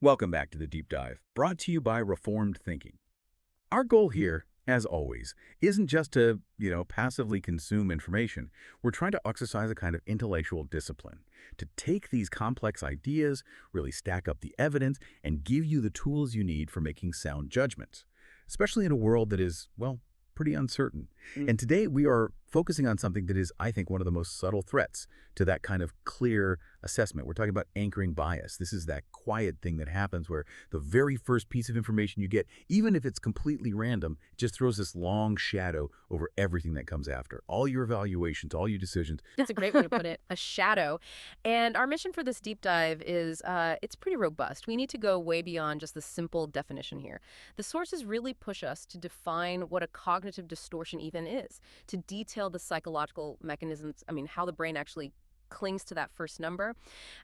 Welcome back to the Deep Dive, brought to you by Reformed Thinking. Our goal here, as always, isn't just to, passively consume information. We're trying to exercise a kind of intellectual discipline, to take these complex ideas, really stack up the evidence, and give you the tools you need for making sound judgments, especially in a world that is, well, pretty uncertain. And today we are focusing on something that is, I think, one of the most subtle threats to that kind of clear assessment. We're talking about anchoring bias. This is that quiet thing that happens where the very first piece of information you get, even if it's completely random, just throws this long shadow over everything that comes after. All your evaluations, all your decisions. That's a great way to put it, a shadow. And our mission for this deep dive is, it's pretty robust. We need to go way beyond just the simple definition here. The sources really push us to define what a cognitive distortion even is, to detail the psychological mechanisms, how the brain actually clings to that first number,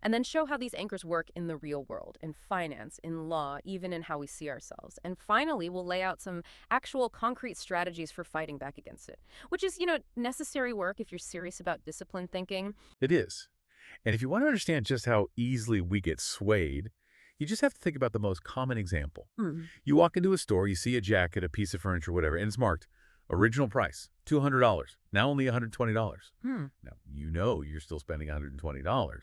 and then show how these anchors work in the real world, in finance, in law, even in how we see ourselves. And finally, we'll lay out some actual concrete strategies for fighting back against it, which is, necessary work if you're serious about disciplined thinking. It is. And if you want to understand just how easily we get swayed, you just have to think about the most common example. You walk into a store, you see a jacket, a piece of furniture, whatever, and it's marked original price, $200, now only $120. Now, you're still spending $120.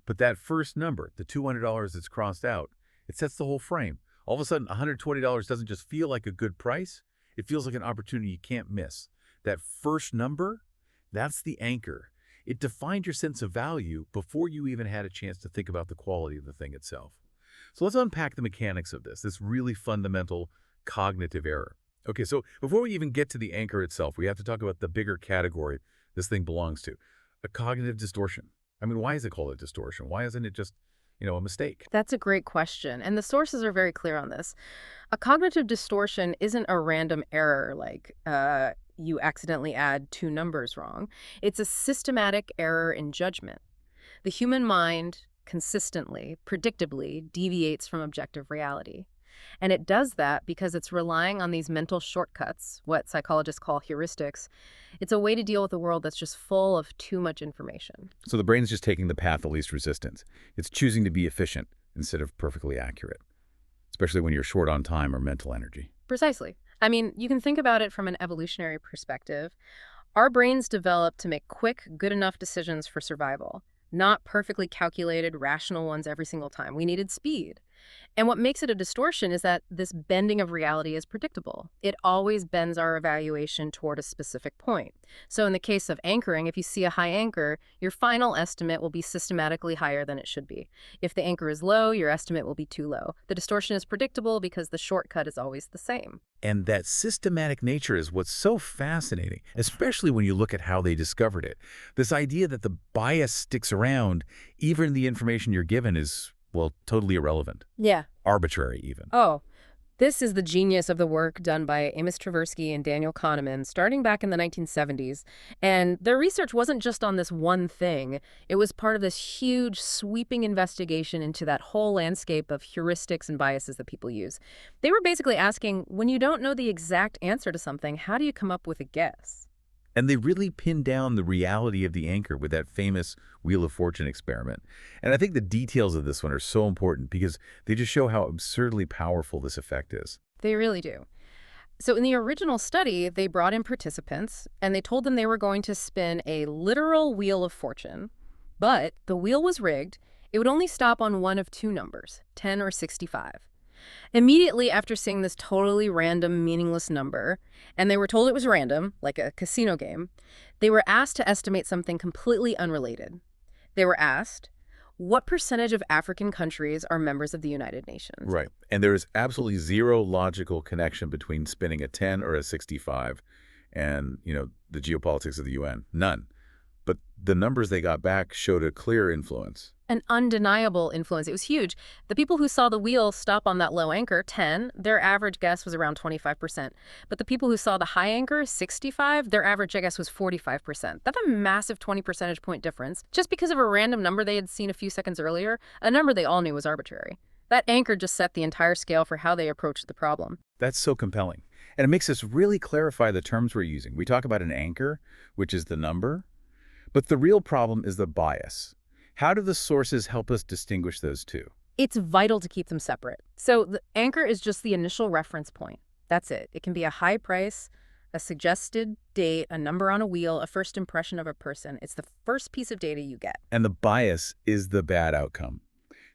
But that first number, the $200 that's crossed out, it sets the whole frame. All of a sudden, $120 doesn't just feel like a good price. It feels like an opportunity you can't miss. That first number, that's the anchor. It defined your sense of value before you even had a chance to think about the quality of the thing itself. So let's unpack the mechanics of this really fundamental cognitive error. Okay, so before we even get to the anchor itself, we have to talk about the bigger category this thing belongs to, a cognitive distortion. Why is it called a distortion? Why isn't it just, a mistake? That's a great question, and the sources are very clear on this. A cognitive distortion isn't a random error like you accidentally add two numbers wrong. It's a systematic error in judgment. The human mind consistently, predictably, deviates from objective reality. And it does that because it's relying on these mental shortcuts, what psychologists call heuristics. It's a way to deal with a world that's just full of too much information. So the brain's just taking the path of least resistance. It's choosing to be efficient instead of perfectly accurate, especially when you're short on time or mental energy. Precisely. You can think about it from an evolutionary perspective. Our brains developed to make quick, good enough decisions for survival, not perfectly calculated, rational ones every single time. We needed speed. And what makes it a distortion is that this bending of reality is predictable. It always bends our evaluation toward a specific point. So in the case of anchoring, if you see a high anchor, your final estimate will be systematically higher than it should be. If the anchor is low, your estimate will be too low. The distortion is predictable because the shortcut is always the same. And that systematic nature is what's so fascinating, especially when you look at how they discovered it. This idea that the bias sticks around, even the information you're given is, well, totally irrelevant. Yeah. Arbitrary, even. Oh, this is the genius of the work done by Amos Tversky and Daniel Kahneman starting back in the 1970s. And their research wasn't just on this one thing. It was part of this huge, sweeping investigation into that whole landscape of heuristics and biases that people use. They were basically asking, when you don't know the exact answer to something, how do you come up with a guess? And they really pinned down the reality of the anchor with that famous Wheel of Fortune experiment. And I think the details of this one are so important because they just show how absurdly powerful this effect is. They really do. So in the original study, they brought in participants and they told them they were going to spin a literal Wheel of Fortune, but the wheel was rigged. It would only stop on one of two numbers, 10 or 65. Immediately after seeing this totally random, meaningless number, and they were told it was random, like a casino game, they were asked to estimate something completely unrelated. They were asked, what percentage of African countries are members of the United Nations? Right. And there is absolutely zero logical connection between spinning a 10 or a 65 and, the geopolitics of the UN. None. But the numbers they got back showed a clear influence. An undeniable influence. It was huge. The people who saw the wheel stop on that low anchor, 10, their average guess was around 25%. But the people who saw the high anchor, 65, their average guess was 45%. That's a massive 20 percentage point difference. Just because of a random number they had seen a few seconds earlier, a number they all knew was arbitrary. That anchor just set the entire scale for how they approached the problem. That's so compelling. And it makes us really clarify the terms we're using. We talk about an anchor, which is the number, but the real problem is the bias. How do the sources help us distinguish those two? It's vital to keep them separate. So the anchor is just the initial reference point. That's it. It can be a high price, a suggested date, a number on a wheel, a first impression of a person. It's the first piece of data you get. And the bias is the bad outcome,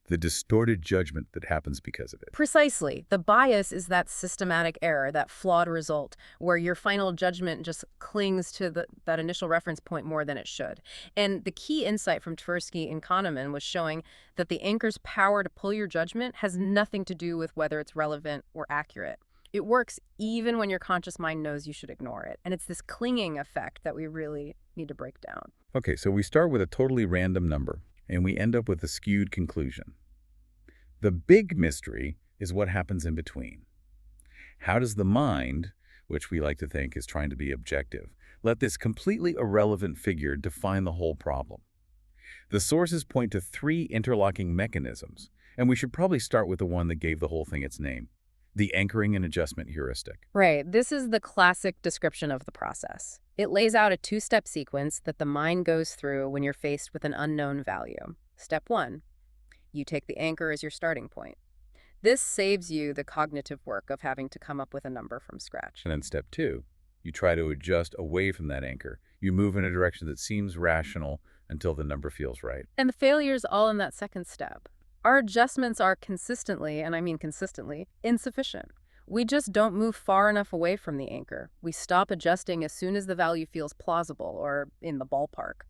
the distorted judgment that happens because of it. Precisely. The bias is that systematic error, that flawed result, where your final judgment just clings to that initial reference point more than it should. And the key insight from Tversky and Kahneman was showing that the anchor's power to pull your judgment has nothing to do with whether it's relevant or accurate. It works even when your conscious mind knows you should ignore it. And it's this clinging effect that we really need to break down. Okay, so we start with a totally random number, and we end up with a skewed conclusion. The big mystery is what happens in between. How does the mind, which we like to think is trying to be objective, let this completely irrelevant figure define the whole problem? The sources point to 3 interlocking mechanisms, and we should probably start with the one that gave the whole thing its name, the anchoring and adjustment heuristic. Right. This is the classic description of the process. It lays out a 2-step sequence that the mind goes through when you're faced with an unknown value. Step 1. You take the anchor as your starting point. This saves you the cognitive work of having to come up with a number from scratch. And then step 2, you try to adjust away from that anchor. You move in a direction that seems rational until the number feels right. And the failure's all in that second step. Our adjustments are consistently, and I mean consistently, insufficient. We just don't move far enough away from the anchor. We stop adjusting as soon as the value feels plausible or in the ballpark.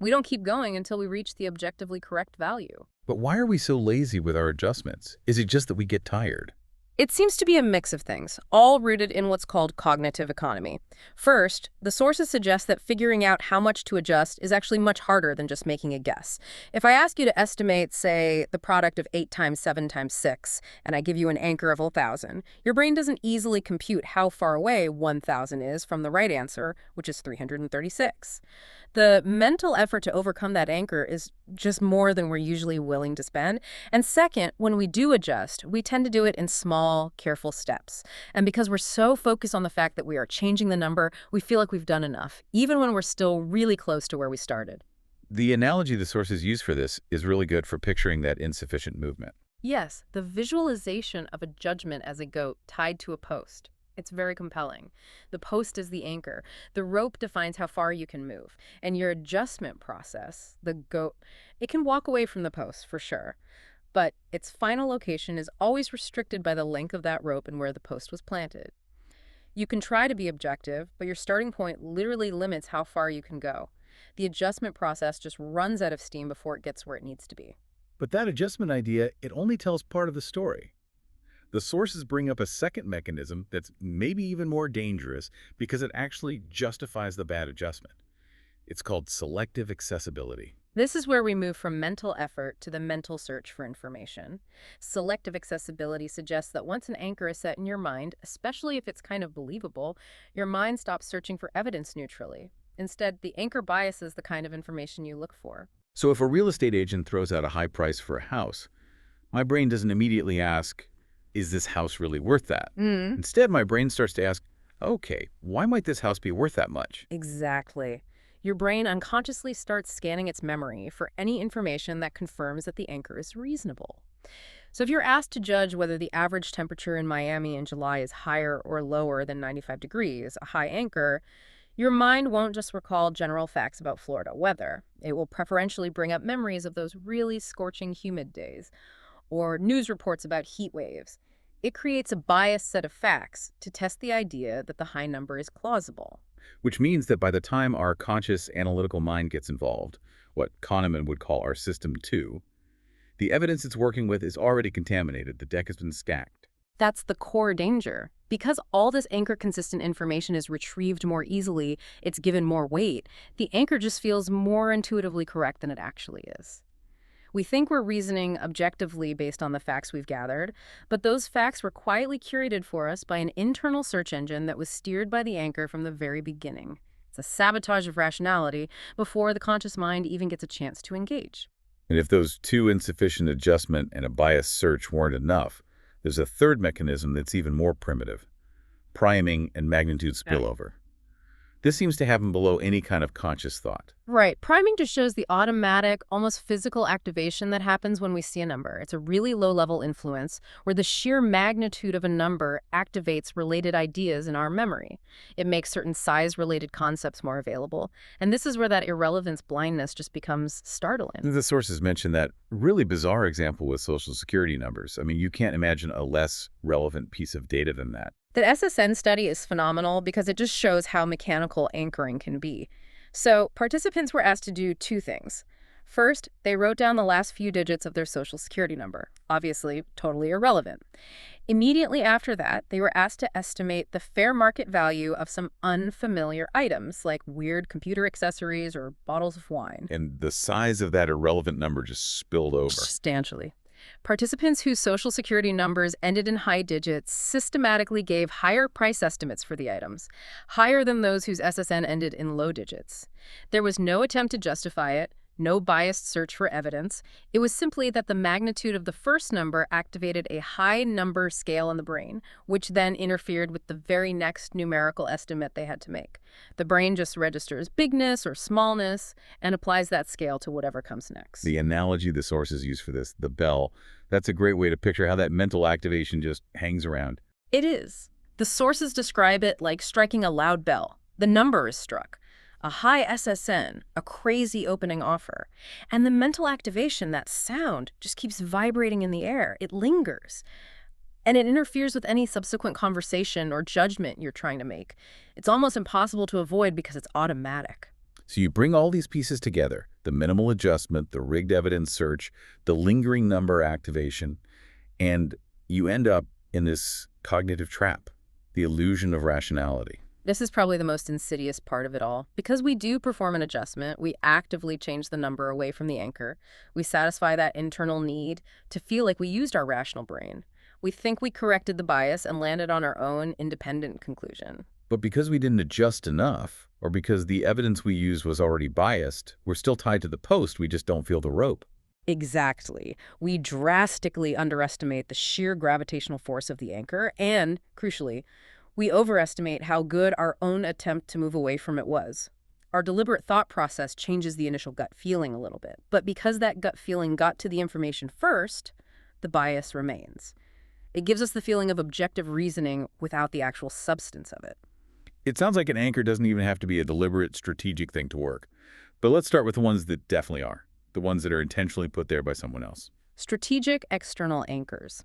We don't keep going until we reach the objectively correct value. But why are we so lazy with our adjustments? Is it just that we get tired? It seems to be a mix of things, all rooted in what's called cognitive economy. First, the sources suggest that figuring out how much to adjust is actually much harder than just making a guess. If I ask you to estimate, say, the product of 8 times 7 times 6, and I give you an anchor of 1,000, your brain doesn't easily compute how far away 1,000 is from the right answer, which is 336. The mental effort to overcome that anchor is just more than we're usually willing to spend. And second, when we do adjust, we tend to do it in small, careful steps. And because we're so focused on the fact that we are changing the number, we feel like we've done enough, even when we're still really close to where we started. The analogy the sources use for this is really good for picturing that insufficient movement. Yes, the visualization of a judgment as a goat tied to a post. It's very compelling. The post is the anchor. The rope defines how far you can move. And your adjustment process, the goat, it can walk away from the post for sure. But its final location is always restricted by the length of that rope and where the post was planted. You can try to be objective, but your starting point literally limits how far you can go. The adjustment process just runs out of steam before it gets where it needs to be. But that adjustment idea, it only tells part of the story. The sources bring up a second mechanism that's maybe even more dangerous because it actually justifies the bad adjustment. It's called selective accessibility. This is where we move from mental effort to the mental search for information. Selective accessibility suggests that once an anchor is set in your mind, especially if it's kind of believable, your mind stops searching for evidence neutrally. Instead, the anchor biases the kind of information you look for. So if a real estate agent throws out a high price for a house, my brain doesn't immediately ask, is this house really worth that? Instead, my brain starts to ask, okay, why might this house be worth that much? Exactly. Your brain unconsciously starts scanning its memory for any information that confirms that the anchor is reasonable. So if you're asked to judge whether the average temperature in Miami in July is higher or lower than 95 degrees, a high anchor, your mind won't just recall general facts about Florida weather. It will preferentially bring up memories of those really scorching humid days, or news reports about heat waves. It creates a biased set of facts to test the idea that the high number is plausible. Which means that by the time our conscious analytical mind gets involved, what Kahneman would call our system 2, the evidence it's working with is already contaminated. The deck has been stacked. That's the core danger. Because all this anchor-consistent information is retrieved more easily, it's given more weight, the anchor just feels more intuitively correct than it actually is. We think we're reasoning objectively based on the facts we've gathered, but those facts were quietly curated for us by an internal search engine that was steered by the anchor from the very beginning. It's a sabotage of rationality before the conscious mind even gets a chance to engage. And if those 2 insufficient adjustment and a biased search weren't enough, there's a third mechanism that's even more primitive: priming and magnitude spillover. This seems to happen below any kind of conscious thought. Right. Priming just shows the automatic, almost physical activation that happens when we see a number. It's a really low-level influence where the sheer magnitude of a number activates related ideas in our memory. It makes certain size-related concepts more available. And this is where that irrelevance blindness just becomes startling. The sources mention that really bizarre example with Social Security numbers. I mean, you can't imagine a less relevant piece of data than that. The SSN study is phenomenal because it just shows how mechanical anchoring can be. So participants were asked to do two things. First, they wrote down the last few digits of their Social Security number, obviously totally irrelevant. Immediately after that, they were asked to estimate the fair market value of some unfamiliar items like weird computer accessories or bottles of wine. And the size of that irrelevant number just spilled over. Substantially. Participants whose Social Security numbers ended in high digits systematically gave higher price estimates for the items, higher than those whose SSN ended in low digits. There was no attempt to justify it, no biased search for evidence. It was simply that the magnitude of the first number activated a high number scale in the brain, which then interfered with the very next numerical estimate they had to make. The brain just registers bigness or smallness and applies that scale to whatever comes next. The analogy the sources use for this, the bell, that's a great way to picture how that mental activation just hangs around. It is. The sources describe it like striking a loud bell. The number is struck. A high SSN, a crazy opening offer. And the mental activation, that sound, just keeps vibrating in the air. It lingers. And it interferes with any subsequent conversation or judgment you're trying to make. It's almost impossible to avoid because it's automatic. So you bring all these pieces together, the minimal adjustment, the rigged evidence search, the lingering number activation, and you end up in this cognitive trap, the illusion of rationality. This is probably the most insidious part of it all. Because we do perform an adjustment, we actively change the number away from the anchor. We satisfy that internal need to feel like we used our rational brain. We think we corrected the bias and landed on our own independent conclusion. But because we didn't adjust enough, or because the evidence we used was already biased, we're still tied to the post, we just don't feel the rope. Exactly. We drastically underestimate the sheer gravitational force of the anchor and, crucially, we overestimate how good our own attempt to move away from it was. Our deliberate thought process changes the initial gut feeling a little bit. But because that gut feeling got to the information first, the bias remains. It gives us the feeling of objective reasoning without the actual substance of it. It sounds like an anchor doesn't even have to be a deliberate, strategic thing to work. But let's start with the ones that definitely are, the ones that are intentionally put there by someone else. Strategic external anchors.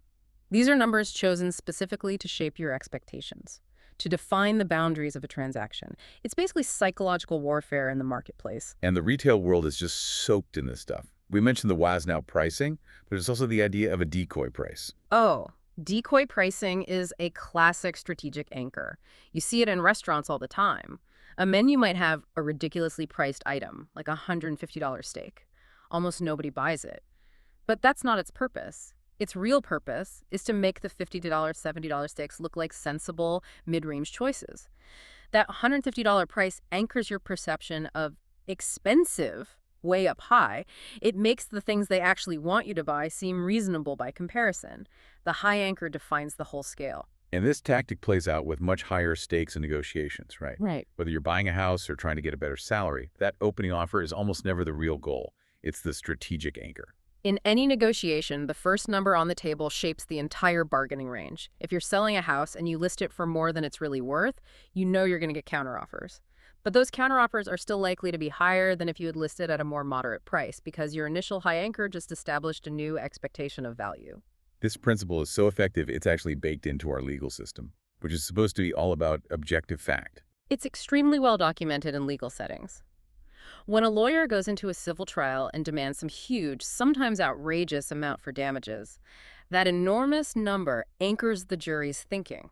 These are numbers chosen specifically to shape your expectations, to define the boundaries of a transaction. It's basically psychological warfare in the marketplace. And the retail world is just soaked in this stuff. We mentioned the Wasnow pricing, but there's also the idea of a decoy price. Oh, decoy pricing is a classic strategic anchor. You see it in restaurants all the time. A menu might have a ridiculously priced item, like a $150 steak. Almost nobody buys it. But that's not its purpose. Its real purpose is to make the $50, $70 steaks look like sensible, mid-range choices. That $150 price anchors your perception of expensive way up high. It makes the things they actually want you to buy seem reasonable by comparison. The high anchor defines the whole scale. And this tactic plays out with much higher stakes in negotiations, right? Right. Whether you're buying a house or trying to get a better salary, that opening offer is almost never the real goal. It's the strategic anchor. In any negotiation, the first number on the table shapes the entire bargaining range. If you're selling a house and you list it for more than it's really worth, you know you're going to get counteroffers. But those counteroffers are still likely to be higher than if you had listed at a more moderate price because your initial high anchor just established a new expectation of value. This principle is so effective, it's actually baked into our legal system, which is supposed to be all about objective fact. It's extremely well documented in legal settings. When a lawyer goes into a civil trial and demands some huge, sometimes outrageous amount for damages, that enormous number anchors the jury's thinking.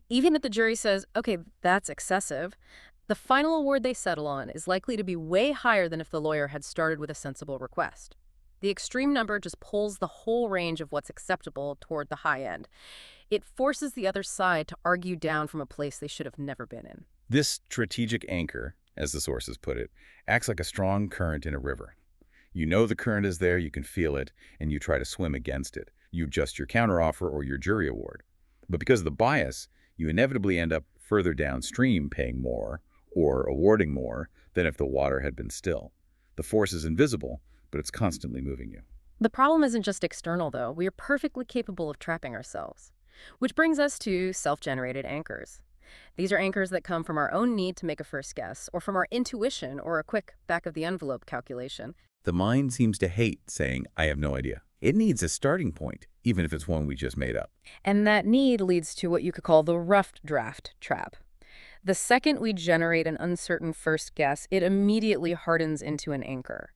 Even if the jury says, okay, that's excessive, the final award they settle on is likely to be way higher than if the lawyer had started with a sensible request. The extreme number just pulls the whole range of what's acceptable toward the high end. It forces the other side to argue down from a place they should have never been in. This strategic anchor, as the sources put it, acts like a strong current in a river. You know the current is there, you can feel it, and you try to swim against it. You adjust your counteroffer or your jury award. But because of the bias, you inevitably end up further downstream paying more, or awarding more than if the water had been still. The force is invisible, but it's constantly moving you. The problem isn't just external, though. We are perfectly capable of trapping ourselves. Which brings us to self-generated anchors. These are anchors that come from our own need to make a first guess, or from our intuition or a quick back-of-the-envelope calculation. The mind seems to hate saying, I have no idea. It needs a starting point, even if it's one we just made up. And that need leads to what you could call the rough draft trap. The second we generate an uncertain first guess, it immediately hardens into an anchor.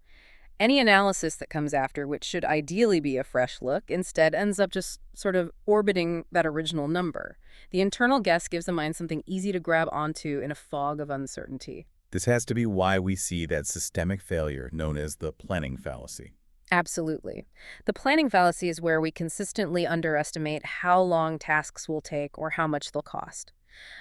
Any analysis that comes after, which should ideally be a fresh look, instead ends up just sort of orbiting that original number. The internal guess gives the mind something easy to grab onto in a fog of uncertainty. This has to be why we see that systemic failure known as the planning fallacy. Absolutely. The planning fallacy is where we consistently underestimate how long tasks will take or how much they'll cost.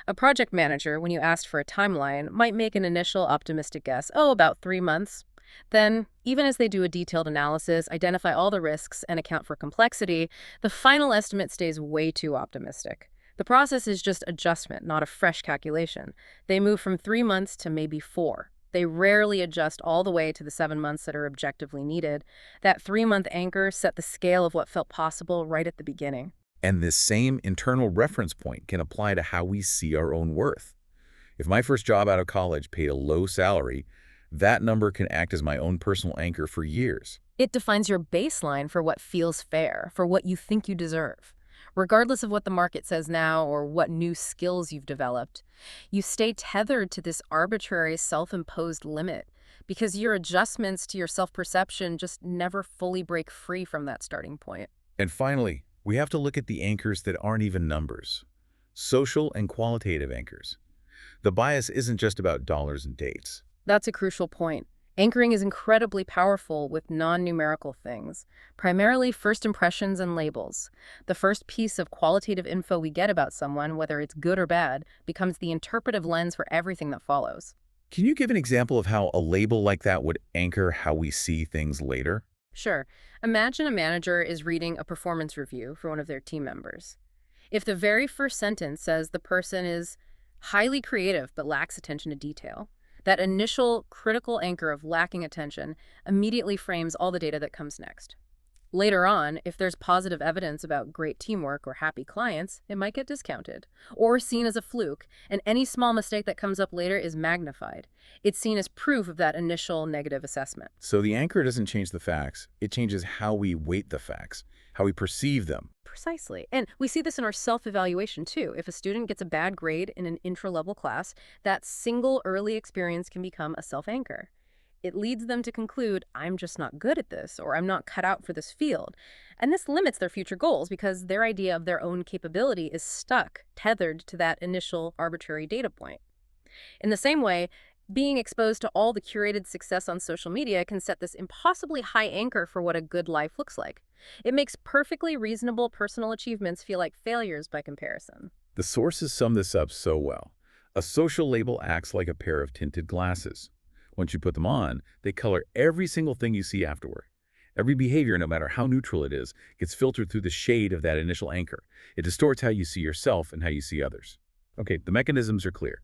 A project manager, when you asked for a timeline, might make an initial optimistic guess, about 3 months. Then, even as they do a detailed analysis, identify all the risks, and account for complexity, the final estimate stays way too optimistic. The process is just adjustment, not a fresh calculation. They move from 3 months to maybe 4. They rarely adjust all the way to the 7 months that are objectively needed. That 3-month anchor set the scale of what felt possible right at the beginning. And this same internal reference point can apply to how we see our own worth. If my first job out of college paid a low salary, that number can act as my own personal anchor for years. It defines your baseline for what feels fair, for what you think you deserve. Regardless of what the market says now or what new skills you've developed, you stay tethered to this arbitrary self-imposed limit because your adjustments to your self-perception just never fully break free from that starting point. And finally, we have to look at the anchors that aren't even numbers. Social and qualitative anchors. The bias isn't just about dollars and dates. That's a crucial point. Anchoring is incredibly powerful with non-numerical things, primarily first impressions and labels. The first piece of qualitative info we get about someone, whether it's good or bad, becomes the interpretive lens for everything that follows. Can you give an example of how a label like that would anchor how we see things later? Sure. Imagine a manager is reading a performance review for one of their team members. If the very first sentence says the person is highly creative but lacks attention to detail, that initial critical anchor of lacking attention immediately frames all the data that comes next. Later on, if there's positive evidence about great teamwork or happy clients, it might get discounted or seen as a fluke, and any small mistake that comes up later is magnified. It's seen as proof of that initial negative assessment. So the anchor doesn't change the facts. It changes how we weight the facts, how we perceive them. Precisely. And we see this in our self-evaluation, too. If a student gets a bad grade in an intro-level class, that single early experience can become a self-anchor. It leads them to conclude, I'm just not good at this, or I'm not cut out for this field. And this limits their future goals because their idea of their own capability is stuck, tethered to that initial arbitrary data point. In the same way, being exposed to all the curated success on social media can set this impossibly high anchor for what a good life looks like. It makes perfectly reasonable personal achievements feel like failures by comparison. The sources sum this up so well. A social label acts like a pair of tinted glasses. Once you put them on, they color every single thing you see afterward. Every behavior, no matter how neutral it is, gets filtered through the shade of that initial anchor. It distorts how you see yourself and how you see others. Okay, the mechanisms are clear.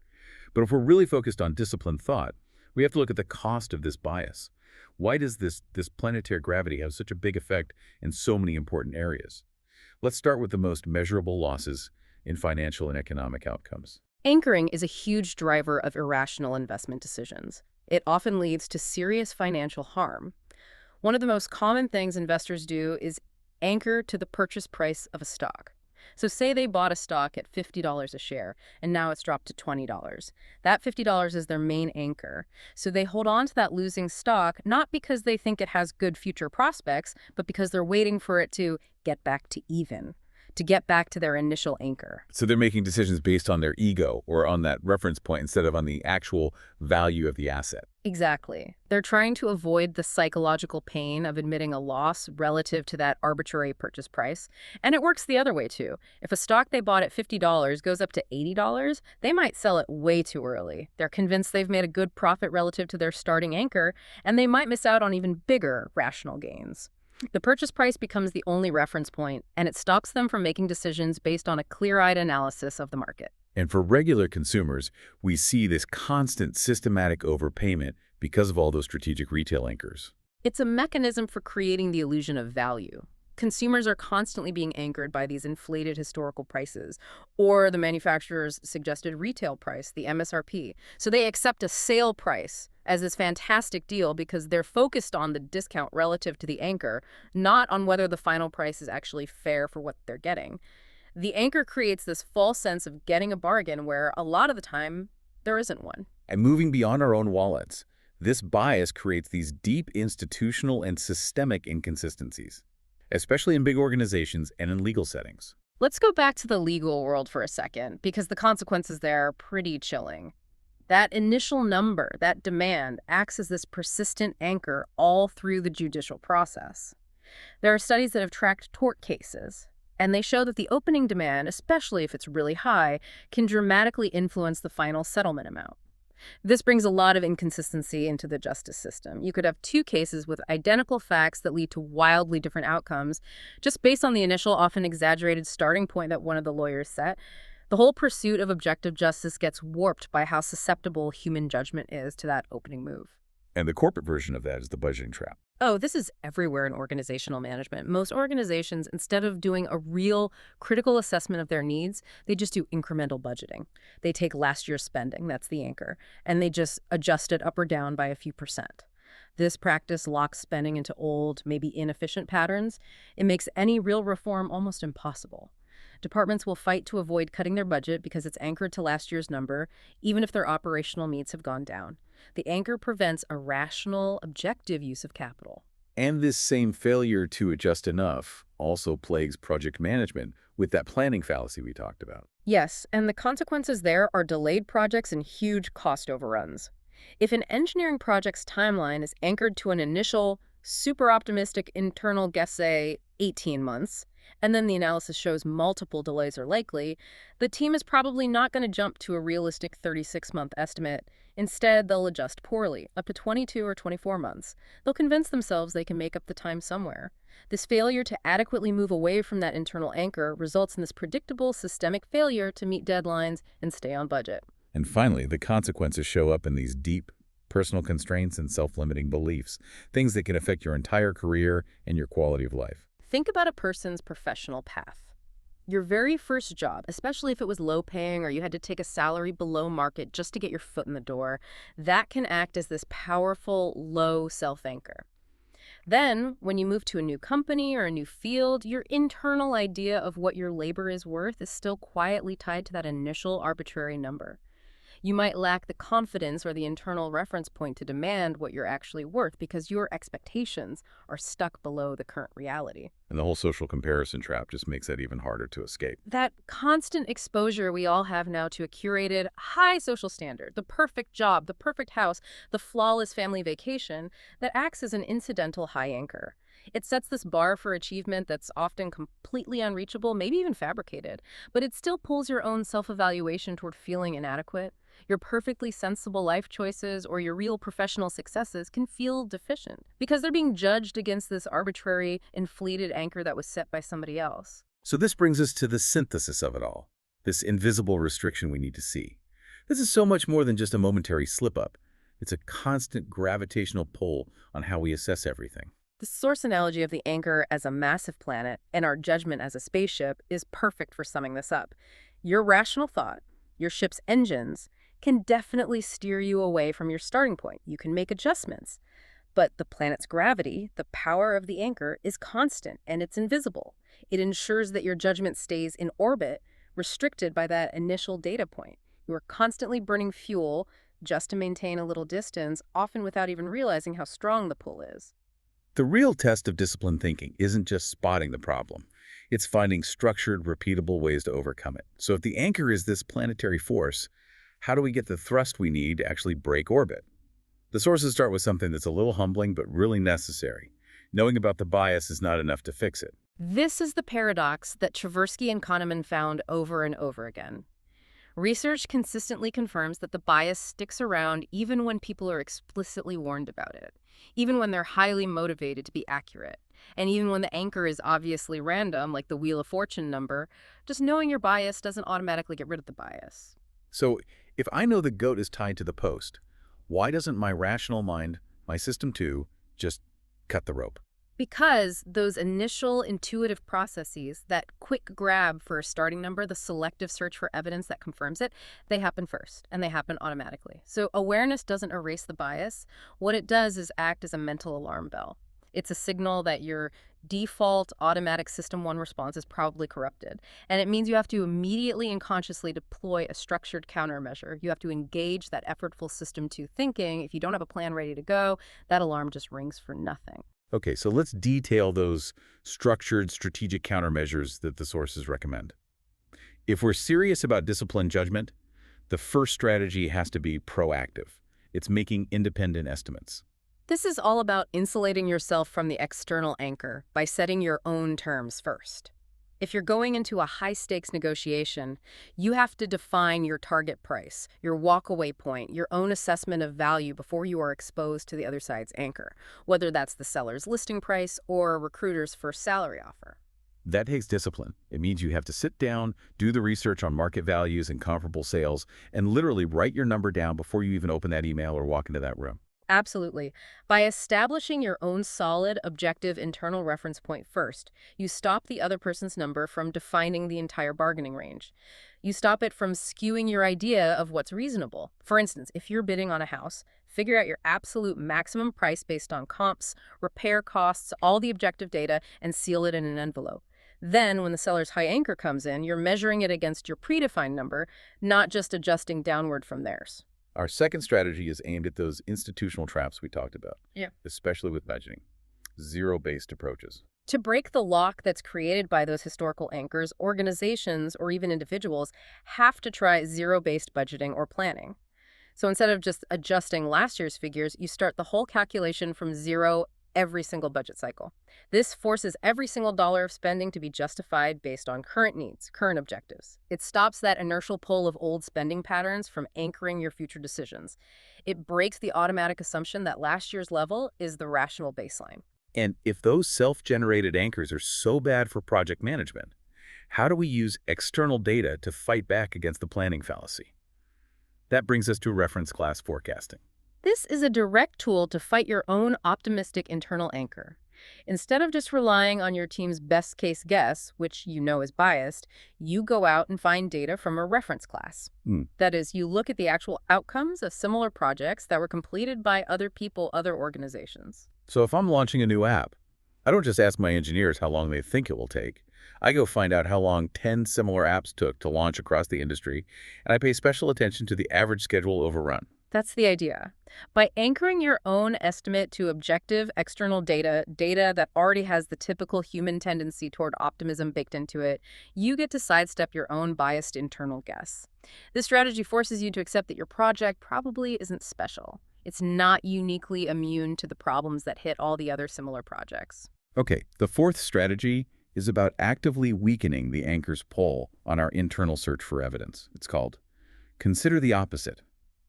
But if we're really focused on disciplined thought, we have to look at the cost of this bias. Why does this planetary gravity have such a big effect in so many important areas? Let's start with the most measurable losses in financial and economic outcomes. Anchoring is a huge driver of irrational investment decisions. It often leads to serious financial harm. One of the most common things investors do is anchor to the purchase price of a stock. So say they bought a stock at $50 a share, and now it's dropped to $20. That $50 is their main anchor. So they hold on to that losing stock, not because they think it has good future prospects, but because they're waiting for it to get back to even, to get back to their initial anchor. So they're making decisions based on their ego or on that reference point instead of on the actual value of the asset. Exactly. They're trying to avoid the psychological pain of admitting a loss relative to that arbitrary purchase price. And it works the other way, too. If a stock they bought at $50 goes up to $80, they might sell it way too early. They're convinced they've made a good profit relative to their starting anchor, and they might miss out on even bigger rational gains. The purchase price becomes the only reference point, and it stops them from making decisions based on a clear-eyed analysis of the market. And for regular consumers, we see this constant systematic overpayment because of all those strategic retail anchors. It's a mechanism for creating the illusion of value. Consumers are constantly being anchored by these inflated historical prices, or the manufacturer's suggested retail price, the MSRP. So they accept a sale price as this fantastic deal because they're focused on the discount relative to the anchor, not on whether the final price is actually fair for what they're getting. The anchor creates this false sense of getting a bargain where a lot of the time there isn't one. And moving beyond our own wallets, this bias creates these deep institutional and systemic inconsistencies, especially in big organizations and in legal settings. Let's go back to the legal world for a second, because the consequences there are pretty chilling. That initial number, that demand, acts as this persistent anchor all through the judicial process. There are studies that have tracked tort cases, and they show that the opening demand, especially if it's really high, can dramatically influence the final settlement amount. This brings a lot of inconsistency into the justice system. You could have two cases with identical facts that lead to wildly different outcomes, just based on the initial, often exaggerated starting point that one of the lawyers set. The whole pursuit of objective justice gets warped by how susceptible human judgment is to that opening move. And the corporate version of that is the budgeting trap. Oh, this is everywhere in organizational management. Most organizations, instead of doing a real critical assessment of their needs, they just do incremental budgeting. They take last year's spending, that's the anchor, and they just adjust it up or down by a few percent. This practice locks spending into old, maybe inefficient patterns. It makes any real reform almost impossible. Departments will fight to avoid cutting their budget because it's anchored to last year's number, even if their operational needs have gone down. The anchor prevents a rational, objective use of capital. And this same failure to adjust enough also plagues project management with that planning fallacy we talked about. Yes, and the consequences there are delayed projects and huge cost overruns. If an engineering project's timeline is anchored to an initial, super optimistic internal guess, say, 18 months, and then the analysis shows multiple delays are likely, the team is probably not going to jump to a realistic 36-month estimate. Instead, they'll adjust poorly, up to 22 or 24 months. They'll convince themselves they can make up the time somewhere. This failure to adequately move away from that internal anchor results in this predictable systemic failure to meet deadlines and stay on budget. And finally, the consequences show up in these deep personal constraints and self-limiting beliefs, things that can affect your entire career and your quality of life. Think about a person's professional path. Your very first job, especially if it was low-paying or you had to take a salary below market just to get your foot in the door, that can act as this powerful, low self-anchor. Then, when you move to a new company or a new field, your internal idea of what your labor is worth is still quietly tied to that initial arbitrary number. You might lack the confidence or the internal reference point to demand what you're actually worth because your expectations are stuck below the current reality. And the whole social comparison trap just makes that even harder to escape. That constant exposure we all have now to a curated, high social standard, the perfect job, the perfect house, the flawless family vacation, that acts as an incidental high anchor. It sets this bar for achievement that's often completely unreachable, maybe even fabricated, but it still pulls your own self-evaluation toward feeling inadequate. Your perfectly sensible life choices or your real professional successes can feel deficient because they're being judged against this arbitrary, inflated anchor that was set by somebody else. So this brings us to the synthesis of it all, this invisible restriction we need to see. This is so much more than just a momentary slip-up. It's a constant gravitational pull on how we assess everything. The source analogy of the anchor as a massive planet and our judgment as a spaceship is perfect for summing this up. Your rational thought, your ship's engines, can definitely steer you away from your starting point. You can make adjustments. But the planet's gravity, the power of the anchor, is constant and it's invisible. It ensures that your judgment stays in orbit, restricted by that initial data point. You are constantly burning fuel just to maintain a little distance, often without even realizing how strong the pull is. The real test of disciplined thinking isn't just spotting the problem. It's finding structured, repeatable ways to overcome it. So if the anchor is this planetary force, how do we get the thrust we need to actually break orbit? The sources start with something that's a little humbling but really necessary. Knowing about the bias is not enough to fix it. This is the paradox that Tversky and Kahneman found over and over again. Research consistently confirms that the bias sticks around even when people are explicitly warned about it, even when they're highly motivated to be accurate. And even when the anchor is obviously random, like the Wheel of Fortune number, just knowing your bias doesn't automatically get rid of the bias. So if I know the goat is tied to the post, why doesn't my rational mind, my system 2, just cut the rope? Because those initial intuitive processes, that quick grab for a starting number, the selective search for evidence that confirms it, they happen first, and they happen automatically. So awareness doesn't erase the bias. What it does is act as a mental alarm bell. It's a signal that your default automatic System 1 response is probably corrupted. And it means you have to immediately and consciously deploy a structured countermeasure. You have to engage that effortful System 2 thinking. If you don't have a plan ready to go, that alarm just rings for nothing. Okay, so let's detail those structured strategic countermeasures that the sources recommend. If we're serious about disciplined judgment, the first strategy has to be proactive. It's making independent estimates. This is all about insulating yourself from the external anchor by setting your own terms first. If you're going into a high-stakes negotiation, you have to define your target price, your walk-away point, your own assessment of value before you are exposed to the other side's anchor, whether that's the seller's listing price or a recruiter's first salary offer. That takes discipline. It means you have to sit down, do the research on market values and comparable sales, and literally write your number down before you even open that email or walk into that room. Absolutely. By establishing your own solid, objective internal reference point first, you stop the other person's number from defining the entire bargaining range. You stop it from skewing your idea of what's reasonable. For instance, if you're bidding on a house, figure out your absolute maximum price based on comps, repair costs, all the objective data, and seal it in an envelope. Then, when the seller's high anchor comes in, you're measuring it against your predefined number, not just adjusting downward from theirs. Our second strategy is aimed at those institutional traps we talked about, Yeah. especially with budgeting. Zero-based approaches. To break the lock that's created by those historical anchors, organizations or even individuals have to try zero-based budgeting or planning. So instead of just adjusting last year's figures, you start the whole calculation from zero every single budget cycle. This forces every single dollar of spending to be justified based on current needs, current objectives. It stops that inertial pull of old spending patterns from anchoring your future decisions. It breaks the automatic assumption that last year's level is the rational baseline. And if those self-generated anchors are so bad for project management, how do we use external data to fight back against the planning fallacy? That brings us to reference class forecasting. This is a direct tool to fight your own optimistic internal anchor. Instead of just relying on your team's best case guess, which you know is biased, you go out and find data from a reference class. That is, you look at the actual outcomes of similar projects that were completed by other people, other organizations. So if I'm launching a new app, I don't just ask my engineers how long they think it will take. I go find out how long 10 similar apps took to launch across the industry, and I pay special attention to the average schedule overrun. That's the idea. By anchoring your own estimate to objective external data that already has the typical human tendency toward optimism baked into it, you get to sidestep your own biased internal guess. This strategy forces you to accept that your project probably isn't special. It's not uniquely immune to the problems that hit all the other similar projects. Okay, the fourth strategy is about actively weakening the anchor's pull on our internal search for evidence. It's called consider the opposite.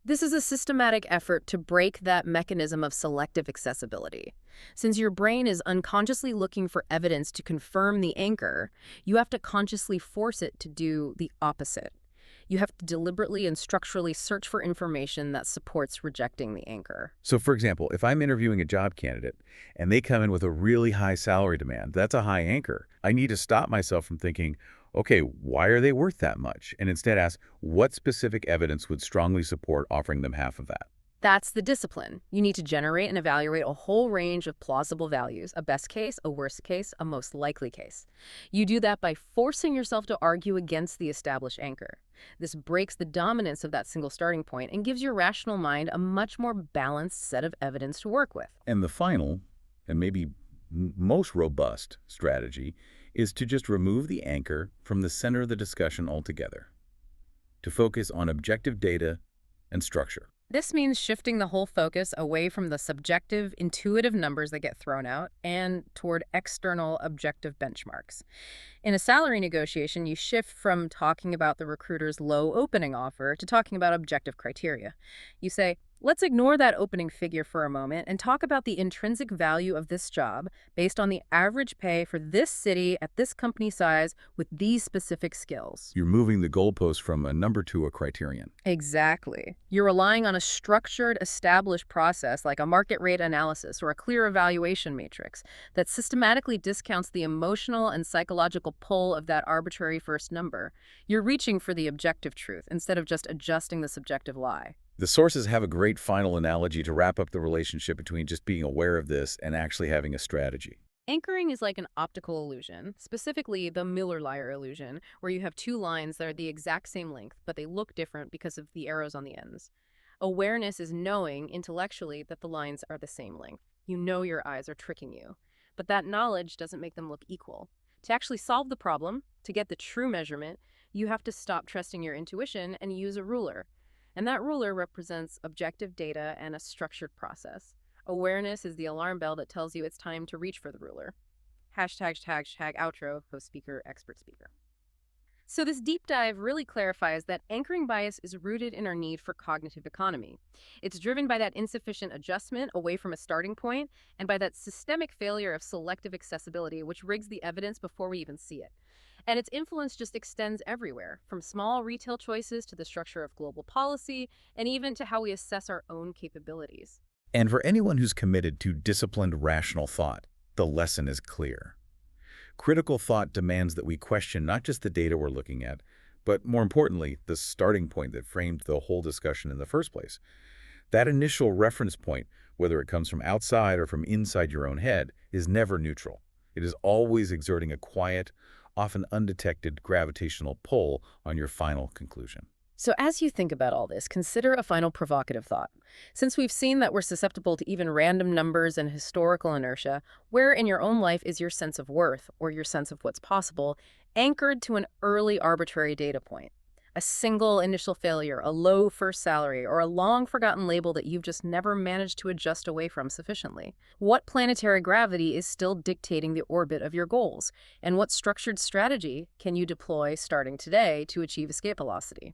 This is a systematic effort to break that mechanism of selective accessibility. Since your brain is unconsciously looking for evidence to confirm the anchor, you have to consciously force it to do the opposite. You have to deliberately and structurally search for information that supports rejecting the anchor. So for example, if I'm interviewing a job candidate and they come in with a really high salary demand, that's a high anchor. I need to stop myself from thinking, okay, why are they worth that much? And instead ask, what specific evidence would strongly support offering them half of that? That's the discipline. You need to generate and evaluate a whole range of plausible values, a best case, a worst case, a most likely case. You do that by forcing yourself to argue against the established anchor. This breaks the dominance of that single starting point and gives your rational mind a much more balanced set of evidence to work with. And the final, and maybe most robust strategy is to just remove the anchor from the center of the discussion altogether, to focus on objective data and structure. This means shifting the whole focus away from the subjective, intuitive numbers that get thrown out and toward external, objective benchmarks. In a salary negotiation, you shift from talking about the recruiter's low opening offer to talking about objective criteria. You say, Let's ignore that opening figure for a moment and talk about the intrinsic value of this job based on the average pay for this city at this company size with these specific skills. You're moving the goalpost from a number to a criterion. Exactly. You're relying on a structured, established process like a market rate analysis or a clear evaluation matrix that systematically discounts the emotional and psychological pull of that arbitrary first number. You're reaching for the objective truth instead of just adjusting the subjective lie. The sources have a great final analogy to wrap up the relationship between just being aware of this and actually having a strategy. Anchoring is like an optical illusion, specifically the Miller-Lyer illusion, where you have two lines that are the exact same length, but they look different because of the arrows on the ends. Awareness is knowing intellectually that the lines are the same length. You know your eyes are tricking you. But that knowledge doesn't make them look equal. To actually solve the problem, to get the true measurement, you have to stop trusting your intuition and use a ruler. And that ruler represents objective data and a structured process. Awareness is the alarm bell that tells you it's time to reach for the ruler. Hashtag outro, host speaker, expert speaker. So this deep dive really clarifies that anchoring bias is rooted in our need for cognitive economy. It's driven by that insufficient adjustment away from a starting point and by that systemic failure of selective accessibility, which rigs the evidence before we even see it. And its influence just extends everywhere, from small retail choices to the structure of global policy, and even to how we assess our own capabilities. And for anyone who's committed to disciplined, rational thought, the lesson is clear. Critical thought demands that we question not just the data we're looking at, but more importantly, the starting point that framed the whole discussion in the first place. That initial reference point, whether it comes from outside or from inside your own head, is never neutral. It is always exerting a quiet, often undetected gravitational pull on your final conclusion. So as you think about all this, consider a final provocative thought. Since we've seen that we're susceptible to even random numbers and historical inertia, where in your own life is your sense of worth or your sense of what's possible anchored to an early arbitrary data point? A single initial failure, a low first salary, or a long-forgotten label that you've just never managed to adjust away from sufficiently? What planetary gravity is still dictating the orbit of your goals? And what structured strategy can you deploy starting today to achieve escape velocity?